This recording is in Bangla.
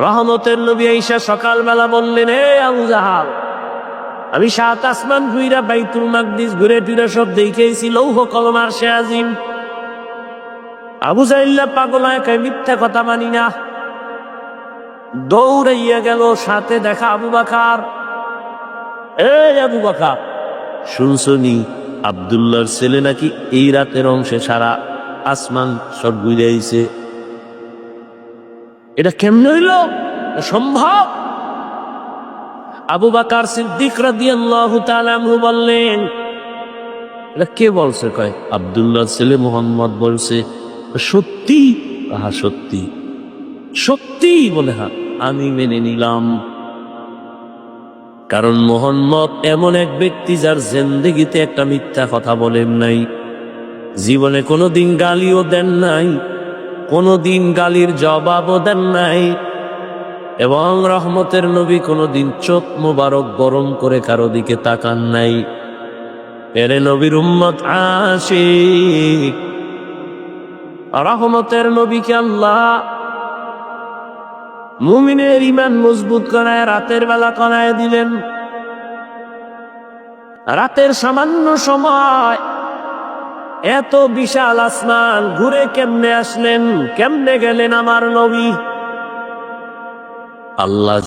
রহমতের নবী ঈসা সকালবেলা বললেন, হে আবু জাহাল, আমি 7 আসমান ঘুইরা বাইতুল মাকদিস ঘুরে টুরে সব দেখেছি, লৌহ কলম আরশে আজিম। আবু জাহিল্লা পাগল হয়, মিথ্যা কথা মানি না। দৌড়াইয়া গেল, সাথে দেখা আবু বকর। এই আবু বকর, শুনছনি আব্দুল্লাহর ছেলে নাকি এই রাতের অংশে সারা আসমান সব ঘুরে আইছে? এটা কেমনে হইল? সম্ভব? আবু বকর সিদ্দিক রাদিয়াল্লাহু তাআলা আনহু বললেন, এটা কে বলছে? কয় আব্দুল্লাহর ছেলে মুহাম্মদ বলছে। সত্যি? হ্যাঁ সত্যি। সত্যি? বলে হ্যাঁ। আমি মেনে নিলাম, কারণ মুহাম্মদ এমন এক ব্যক্তি যার জিন্দেগিতে একটা মিথ্যা কথা বলেন নাই, জীবনে কোনোদিন গালিও দেন নাই, কোনোদিন গালির জবাবও দেন নাই, এবং রহমতের নবী কোনোদিন চোখ মোবারক গরম করে কারো দিকে তাকান নাই। এরে নবীর উম্মত আশিক, রহমতের নবীকে আল্লাহ মুমিনের ঈমান মজবুত করায় রাতের বেলা করায় দিলেন। রাতের সামান্য সময় এত বিশাল আসমান ঘুরে কেমনে আসলেন, কেমনে গেলেন আমার নবী? আল্লাহ